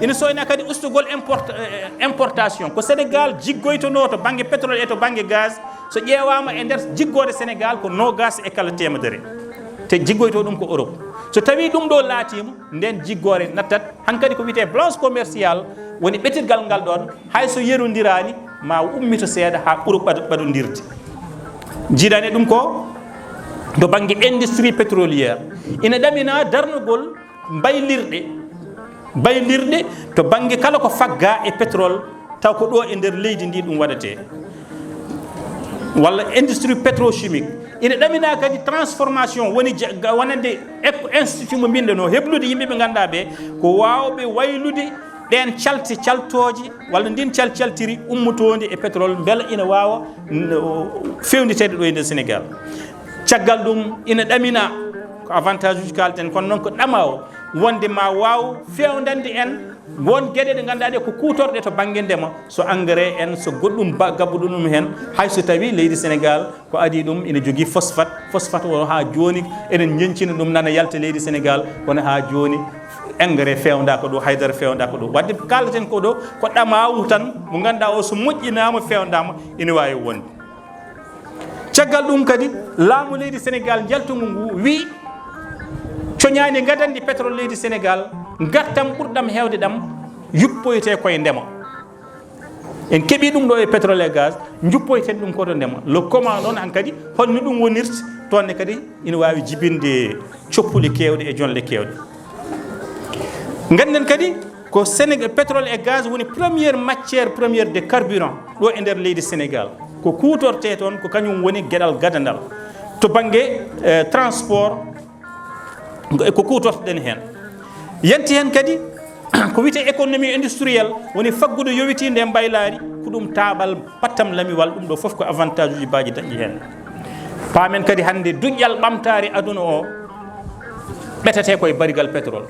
ina soyna kadi ustugol importation ko Sénégal jiggoytono to bange pétrole e to bange gaz so ƴeewama e nder jiggode Sénégal ko no gas e kala temedere te jiggoyto ɗum ko Europe so tawi ɗum ɗo laatima nden jiggore nattat hankadi ko wiyete balance commercial woni ɓetirgal ngal ɗon hay so yerodirani ma ummito seeɗa ha ɓuuro ɓaɗodirde jiiɗani ɗum ko to bange industrie pétrolière ina ɗamina darnugol baylirɗe to bange kala ko fagga e pétrole taw ko ɗo e nder leydi ndi ɗum waɗate walla industrie pétrochimique ina ɗamina kadi transformation wonande institut mo mbindeno heblude yimɓe ɓe ganduɗa ɓe ko wawɓe waylude ɗen caltoji walla ndin caltiri ummotode e pétrole beela ina wawa fewnitede ɗo e nder Sénégal caggal ɗum ina ɗamina ko avantage uji kalten kono noon ko ɗama o wonde ma waw fewdande en won gueɗe ɗe ganduɗa ɗe ko kutorɗe to banggue ndema so engrais en so goɗɗum gabbuɗo ɗum hen hayso tawi leydi Sénégal ko adi ɗum ina jogui phosphate o ha joni eɗen ñencina ɗum nana yalta leydi Sénégal kono ha joni engrais fewda ko ɗo haydara fewda ko ɗo wadde kalten ko ɗo ko ɗamawu tan mo ganduɗa o so moƴƴinama fewdama ina wawi wonde caggal ɗum kadi laamu leydi Sénégal jaltugu ngu wi coñani gadandi pétrole leydi Sénégal gattam ɓurɗam hewde ɗam yuppoyte koye ndema en keeɓi ɗum ɗo e pétrole e gaz juppoyten ɗum koto ndema le comment noon an kadi holno ɗum wonirta toonne kadi ina wawi jibinde coppuli kewɗe e jonle kewɗe ganden kadi ko Sénégal pétrole et gaz woni matière première de carburant ɗo e nder leydi Sénégal ko kutorte toon ko kañum woni gueɗal gadandal to banggue transport ko kutortoɗen hen yanti hen kadi ko wiyete économie industrielle woni faggude yowitinde e mbaylaari ko ɗum taaɓal pattam lamiwal ɗum ɗo foof ko avantage uji baji dañƴi hen paamen kadi hande duƴƴal ɓamtare aduna o ɓetate koye barigal pétrole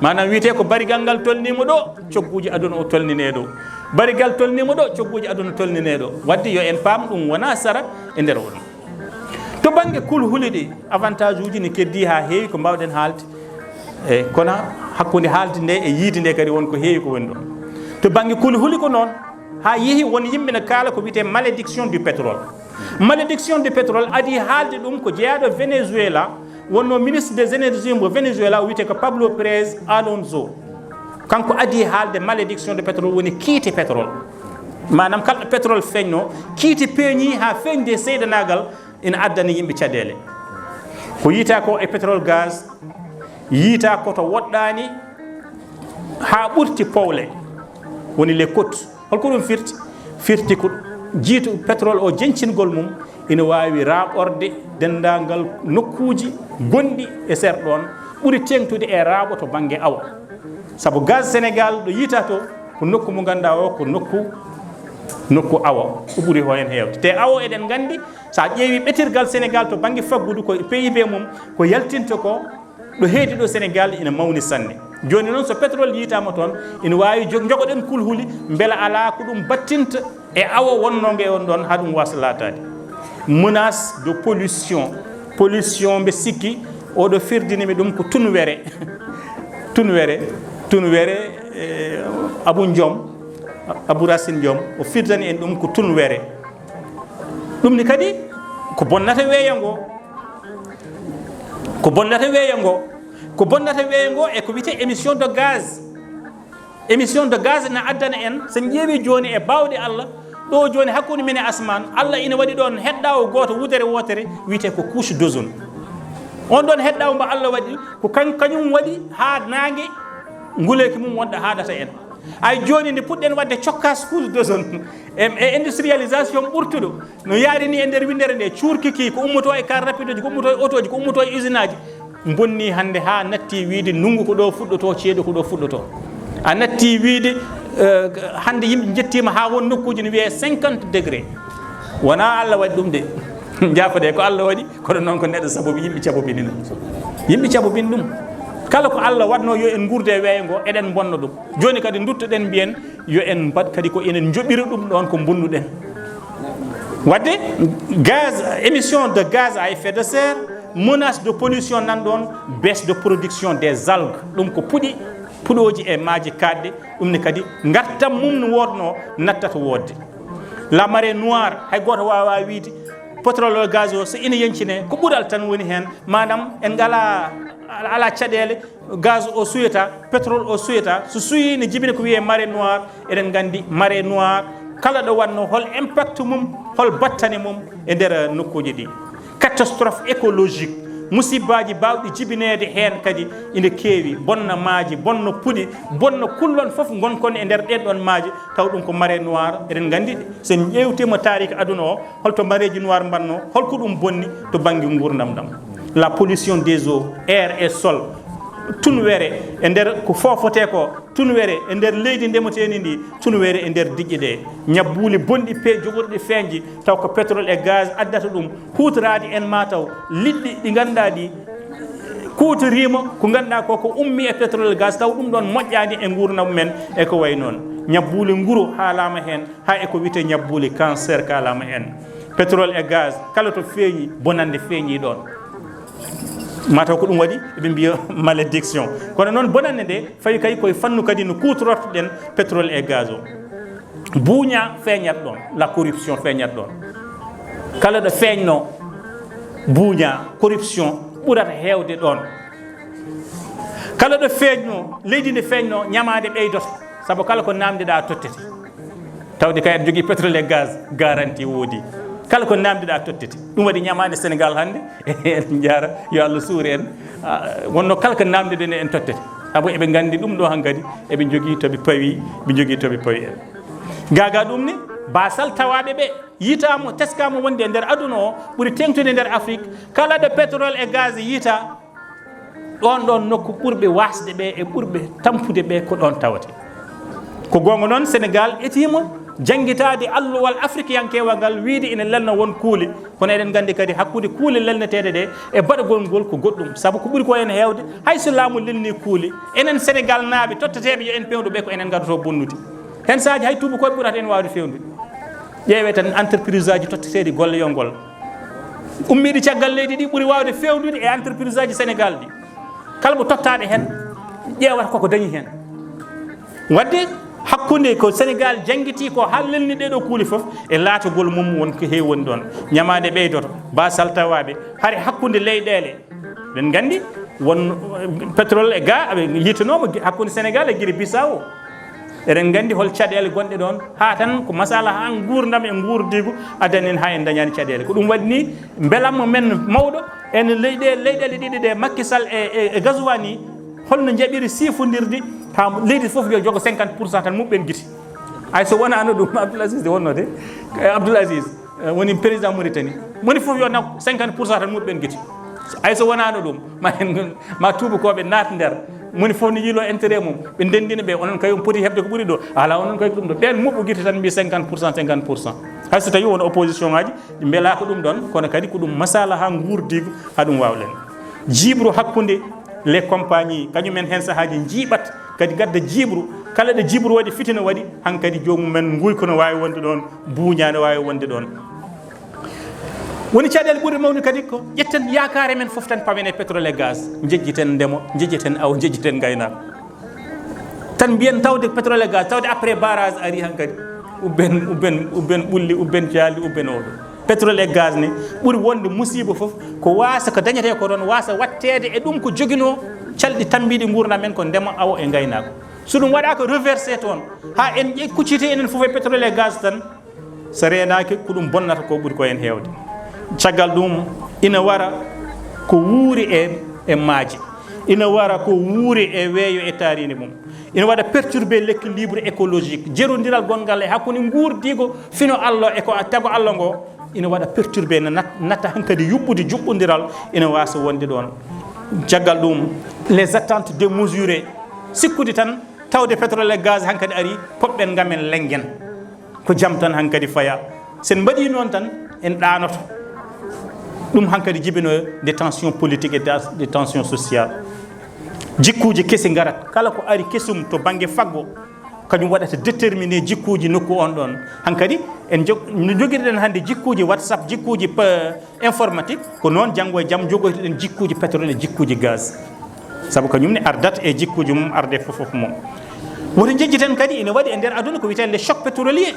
manam wiyete ko barigal ngal tolnima ɗo cogguji aduna o tolnine ɗo barigal tolnima ɗo cogguji aduna tolnine ɗo wadde yo en paam ɗum wona sara e nder on to banggue kulhuli ɗi avantage uji ne keddi ha heewi ko mbawɗen haalde e kono hakkude haalde nde e yiide nde kadi wonko heewi ko woni ɗon to banggue kulhuli ko noon ha yeehi won yimɓe ne kaala ko wiyete malédiction du pétrole adi haalde ɗum ko jeeyaɗo Venezuela wonno ministre des énergies mo Venezuela o wiyete ko Pablo Pérez Alonso kanko adi haalde malédiction du pétrole woni kiite pétrole manam kala pétrole feñno kiite peeñi ha feñde seydanagal ina addani yimɓe caɗele ko yiita ko e pétrole gaz yiita koto woɗɗani ha ɓurti powle woni les côtes holko ɗum firti ko jiitu pétrole o jencingol mum ina wawi raɓorde dendagal nokkuji gonɗi e ser ɗon ɓuuri tengtude e raaɓo to banggue awa saabu gaz Sénégal ɗo yiita to ko nokku mo ganduɗa o ko nokku awa ko ɓuuri ho hen hewde te awa eɗen gandi sa ƴeewi ɓetirgal Sénégal to banggue faggudu ko PIB mum ko yaltinta ko ɗo heedi ɗo Sénégal ina mawni sanne joni noon so pétrole yitama toon ina wawi jogoɗen kulhuli beela ala ko ɗum battinta e awa wonnogue on ɗon ha ɗum wasa latade menace de pollution mbe sikki oɗo firdinimi ɗum ko tunwere Abou Racine Diom o firdani en ɗum ko tunwere ɗum ni kadi ko bonnata weeyo ngo e ko wiyete émission de gaz na addana en sen ƴeewi joni e bawɗe Allah ɗo joni hakkude men e asman Allah ina waɗi ɗon heɗɗawo goto wudere wotere wiyete ko couche d'ozone on ɗon heɗɗawo mbo Allah waɗi ko kañum waɗi ha nangue nguleki mum wonɗa haɗata en ay joni nde puɗɗen wadde cokkas couche d'ozone e industrialisation ɓurtuɗo no yarini e nder windere nde cuurkiki ko ummoto e car rapide uji ko ummoto e auto ji ko ummoto e usine aji bonni hande ha natti wiide nungu ko ɗo fuɗɗoto ceeɗu ko ɗo fuɗɗoto a natti wiide hande yimɓe jettima ha won nokkuji ne wiye 50 degré wona Allah waɗi ɗum de jafade ko Allah waɗi kono noon ko neɗɗo sababu yimɓe cabobini ɗum kala ko Allah watno yo en gurde e weeyo ngo eɗen bonno ɗum joni kadi duttoɗen mbiyen yo en mbat kadi ko enen joɓira ɗum ɗon ko bonnuɗen wadde émission de gaz à effet de serre menace de pollution nan ɗon baisse de production des algues ɗum ko puɗi puɗoji e maaji kaɗɗe ɗum ne kadi gartam mum no wodno nattata wodde la marée noire hay goto wawa wiide pétrole o gaz o so ina yencine ko ɓuural tan woni hen manam en ngala ala caɗele gaz o suyata pétrole o suyata so suyi ne jibine ko wiye marée noire eɗen gandi marée noire kala ɗo wanno hol impact mum hol battane mum e nder nokkuji ɗi catastrophe écologique musibbaji bawɗi jibinede hen kadi ina keewi bonna maaji bonna puɗi bonna kullon foof gonkon e nder ɗen ɗon maaji taw ɗum ko marée noire eɗen gandi sen ƴewtima tariki aduna o holto mareji noire mbanno holko ɗum bonni to banggue gurdam ɗam la pollution des eaux air et sol tunwere e nder ko fofote ko tunwere e nder leydi ndemateni ndi tunwere e nder diƴƴe ɗe ñabbuli bonɗi jogorɗi feeñji taw ko pétrole et gaz addata ɗum hutorade en ma taw liɗɗi ɗi ganduɗa ɗi kuutorima ko ganduɗa ko ummi e pétrole et gaz taw ɗum ɗon moƴƴani e gurdam men e ko way noon ñabbuli nguru haalama hen ha e ko wiyete ñabbuli cancer kalama hen pétrole et gaz kala to feeñi bonande feeñi ɗon mataw ko ɗum waɗi eɓe mbiya malédiction kono noon bonande nde fawi kay koye fannu kadi no kutorortoɗen pétrole et gaz o buuña feeñat ɗon la corruption feeñat ɗon kala ɗo feeñno buuña corruption ɓurata heewde ɗon kala ɗo feeñno leydi nde feeñno ñamade ɓeydoto saabu kala ko namdeɗa tottete tawde kay aɗa jogui pétrole et gaz garantie woodi kala ko namdiɗa tottete ɗum waɗi ñamade Sénégal hannde en jara yo Allah suuri en wonno kala ko namdeɗen en tottete saabu eɓe gandi ɗum ɗo han kadi eɓe jogui toɓe pawi ɓe jogui toɓe pawi en gaga ɗum ni basal tawaɓe ɓe yitamo teskama wonde e nder aduna o ɓuuri tengtude nder Afrique kala ɗo pétrole et gaz yiita ɗon ɗon nokku ɓurɓe wasde ɓe e ɓurɓe tampude ɓe ko ɗon tawate ko gonga noon Sénégal etima jangitade alluwal africayankewa ngal wiide ina lelna won kuule kono eɗen gandi kadi hakkude kuule lelnetede ɗe e baɗagol ngol ko goɗɗum saabu ko ɓuuri ko en hewde hay so laamu lelni kuule enen Sénégal naaɓe totteteɓe yo en pewdu ɓe ko enen gadoto bonnude hen sahaji hay tuuba koye ɓurata en wawde fewnude ƴeewe tan entreprise aji totteteɗi golle yo ngol ummiɗi caggal leydi ɗi ɓuuri wawde fewnude e entreprise aji Sénégal ɗi kala mo tottaɗe hen ƴeewata koko dañi hen wadde hakkunde ko Sénégal jangiti ko hallelni ɗeɗo kuuli foof e laatogol mum won ko heewi woni ɗon ñamade ɓeydoto basal tawaɓe haare hakkunde leyɗele ɓen gandi won pétrole et gaz aɓe yitanoma hakkunde Sénégal e Guinée Bissau eɗen gandi hol caɗele gonɗe ɗon ha tan ko masala ha gurdam e gurdigu addani en ha en dañani caɗele ko ɗum waɗi ni belamma men mawɗo en leyɗele ɗiɗi ɗe Macky Sall e Gazouani holno jaɓiri sifodirde ha leydi fof yo jogo 50% tan muɓɓen guiti hay so wonano ɗum Abdoul Aziz de wonno de Abdoul Aziz woni président Mauritanie moni fof yo nak 50% tan muɓɓen guiti hay so wonano ɗum ma tubakoɓe naat nder moni fof ne yiilo intérêt mum ɓe ndendina ɓe onon kay on poti heɓde ko ɓuuri ɗo ala onon kay ɗum ɗo ɓen muɓɓo guiti tan mbi 50% hay so tawi won opposition ngaji ɗi mbelaka ɗum ɗon kono kadi ko ɗum masala ha gurdigo ha ɗum wawlen jibru hakkude les compagnies kañumen hen sahaji jiiɓat kadi gadda jibru kala ɗo jibru waɗi fitina waɗi hankkadi jomumen guyko no wawi wonde ɗon buuña ne wawi wonde ɗon woni caɗele ɓuuri mawni kadi ko ƴetten yakare men foof tan pamen e pétrole et gaz jejjiten ndemo jejjiten aw jejjiten gaynako tan mbiyen tawde pétrole et gaz tawde après barrage ari hankkadi ubben ɓulli ubben jaali ubben oɗo pétrole et gaz ne ɓuuri wonde musiba foof ko wasa ko dañete ko ɗon wasa wattede e ɗum ko joguino calɗi tambiɗi gurdam men ko ndema awo e gaynako so ɗum waɗaka reversé toon ha en kuccite enen foof e pétrole et gaz tan so renaki ko ɗum bonnata ko ɓuuri ko hen hewde caggal ɗum ina wara ko wuuri e maaji ina wara ko wuuri e weeyo e taaride mum ina waɗa perturbé l'équilibre écologique jerodiral gongal e hakkude gurdigo fino Allah e ko tago Allah ngo ina waɗa perturbé ne natta hankadi yuɓɓude juɓɓodiral ina wasa wonde ɗon caggal ɗum les attentes démesurées sikkude tan tawde pétrole et gaz hankadi ari poɓɓen gamen lenggen ko jaam tan hankadi faya sen mbaɗi noon tan en ɗanoto ɗum hankadi jibino des tensions politiques et des tensions sociales jikkuji kesi garat kala ko ari kesum to banggue faggo kañum waɗata déterminé jikkuji nokku on ɗon hankkadi no joguiɗen hannde jikkuji WhatsApp jikkuji informatique ko noon janggo e jaam jogoytoɗen jikkuji pétrole e jikkuji gaz sabu ko ñumne ardat e jikkuji mum arde fof mum woto jejjiten kadi ina waɗi e nder aduna ko wiyete les choc pétrolier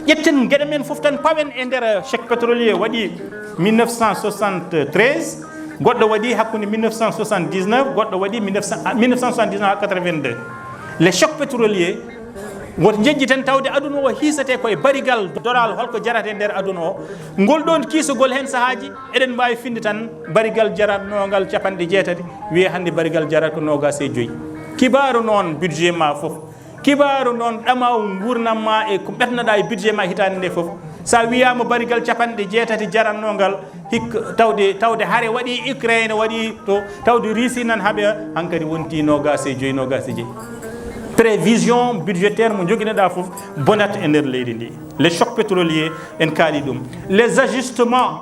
ƴetten gueɗe men fof tan pawen e nder choc pétrolier waɗi 1973 goɗɗo waɗi hakkude 1979 goɗɗo waɗi 1979 ha 82 les choc pétrolier woto jejjiten tawde aduna o hiisate koye barigal doral holko jarate nder aduna o ngol ɗon kiisogol hen sahaji eɗen mbawi finde tan barigal jaratnogal capanɗe jeetati wiye hande barigal jarat ko nogas e joyyi kibaru noon budget ma foof kibaru noon ɗamaw gurnam ma e ko ɓetnoɗa e budget ma hitande nde foof sa wiyama barigal capanɗe jeetati jaratnogal hikka tawde haare waɗi Ukraine waɗi to tawde Russie nan haaɓe hankkadi wonti nogas e joyyi nogas e joyyi prévision budgétaire mo joguinoɗa foof bonat e nder leydi ndi les chocs pétroliers en kaali ɗum les ajustements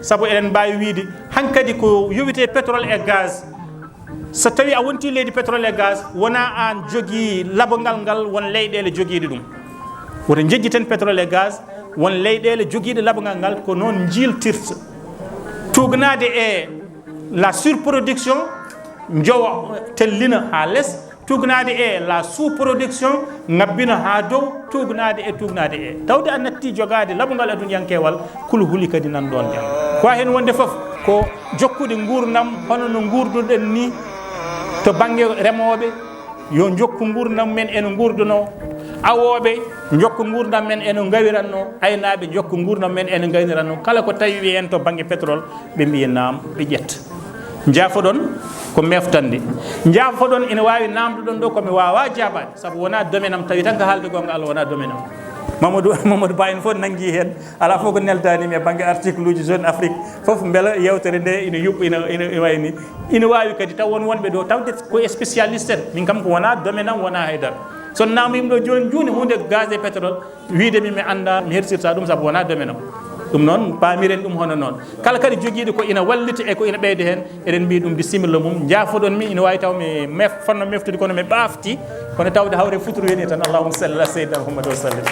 saabu eɗen mbawi wiide hankkadi ko yowite pétrole et gaz so tawi a wonti leydi pétrole et gaz wona an jogui labogal ngal won leyɗele joguiɗe ɗum woto jejjiten pétrole et gaz won leyɗele joguiɗe labogal ngal ko noon jiltirta tugnade e la surproduction jowa tellina ha less tugnade e la sous-production ngabbina ha dow tugnade e tawde a natti jogade labogal aduniyankewal kul huli kadi nan ɗon jam ko hen wonde foof ko jokkude gurdam hono no gurduɗen ni to banggue remoɓe yo jokku gurdam men eno gurduno awoɓe jokku gurdam men eno gawiranno aynaɓe jokku gurdam men eno gawriranno kala ko tawi hen to banggue pétrole ɓe mbiya nam ɓe ƴetta jaafoɗon ko meftande jaafoɗon ina wawi namdoɗon ɗo komi wawa jabade saabu wona domaine am tawi tan ko haalde gonga Allah wona domaine am Mamadou Ba en fof nanggui hen ala fof ko neldanimi e banggue article uji zone Afrique foof beela yewtere nde ina yuɓɓa ina wayni ina wawi kadi taw won wonɓe ɗo tawde ko spécialiste en min kam ko wona domaine am wona haydara so namimi ɗo joni joni hunde gaz et pétrole widemi mi anda mi hersirta ɗum saabu wona domaine am ɗum noon pamiren ɗum hono noon kala kadi joguiɗo ko ina wallita e ko ina ɓeyde hen eɗen mbi ɗum bisimilla mum jaafoɗon mi ina wawi taw mi fanno meftude kono mi ɓafti kono tawde hawre futuro woni tan allahumma salli ala seydina Muhammad wa sallim